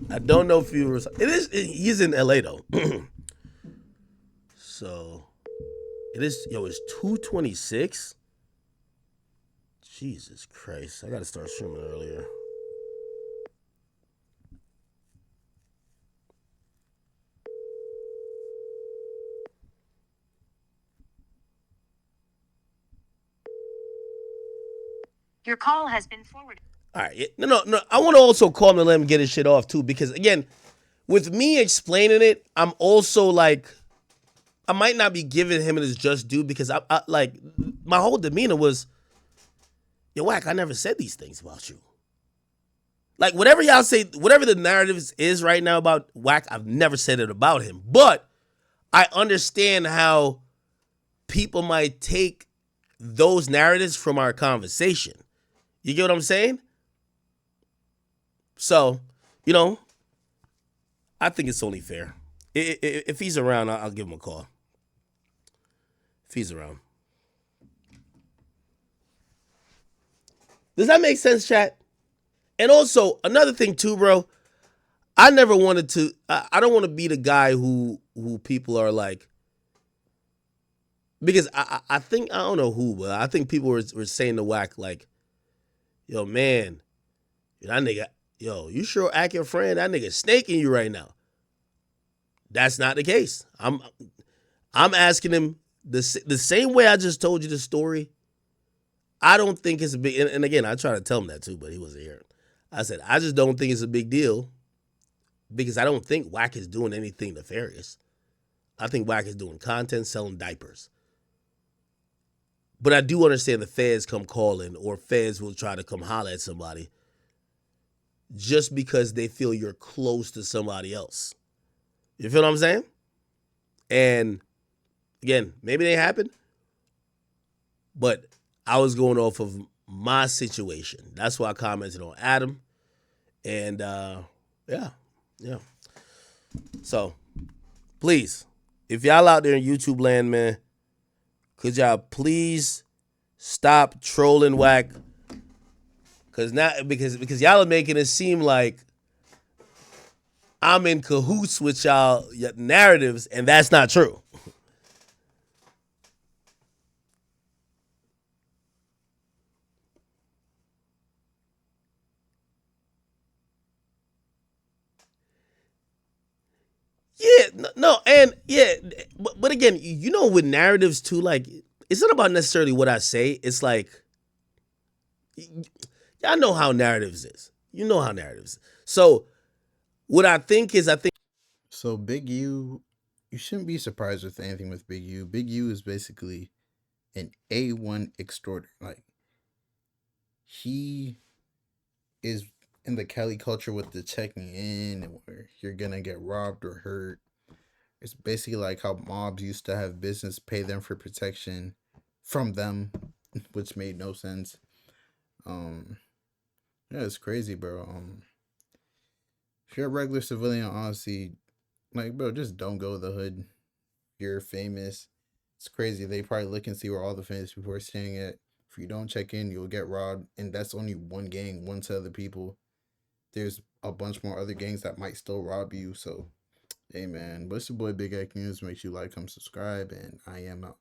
I don't know if he was. He's in LA though. So it is. Yo, it's 2:26. Jesus Christ! I gotta start streaming earlier. Your call has been forwarded. All right. No. I want to also call him and let him get his shit off too, because again, with me explaining it, I'm also like, I might not be giving him his just due because I like my whole demeanor was, yo, Wack, I never said these things about you. Like whatever y'all say, whatever the narrative is right now about Wack, I've never said it about him. But I understand how people might take those narratives from our conversation. You get what I'm saying? So, I think it's only fair. If he's around, I'll give him a call. If he's around. Does that make sense, chat? And also, another thing too, bro, I never wanted to, I don't want to be the guy who people are like, because I think, I don't know who, but I think people were saying to Wack like, yo, man, that nigga, yo, you sure act your friend? That nigga snaking you right now. That's not the case. I'm asking him the same way I just told you the story. I don't think it's a big, and again, I tried to tell him that too, but he wasn't here. I said, I just don't think it's a big deal because I don't think Wack is doing anything nefarious. I think Wack is doing content, selling diapers. But I do understand the feds come calling or feds will try to come holler at somebody just because they feel you're close to somebody else. You feel what I'm saying? And again, maybe they happen, but I was going off of my situation. That's why I commented on Adam. And yeah. So please, if y'all out there in YouTube land, man, could y'all please stop trolling Wack? Because y'all are making it seem like I'm in cahoots with y'all narratives, and that's not true. Yeah, no, and yeah, but again, with narratives too, like, it's not about necessarily what I say. It's like, y'all know how narratives is. You know how narratives is. So what I think is, So Big U, you shouldn't be surprised with anything with Big U. Big U is basically an A1 extorter. Like, he is in the Cali culture with the checking in where you're gonna get robbed or hurt. It's basically like how mobs used to have business pay them for protection from them, which made no sense. Yeah, it's crazy, bro. If you're a regular civilian, honestly, like, bro, just don't go to the hood. You're famous. It's crazy. They probably look and see where all the famous people are staying at. If you don't check in, you'll get robbed. And that's only one gang, one set of the people. There's a bunch more other gangs that might still rob you. So, hey, man. But it's your boy, Big Act News. Make sure you like, comment, subscribe. And I am out.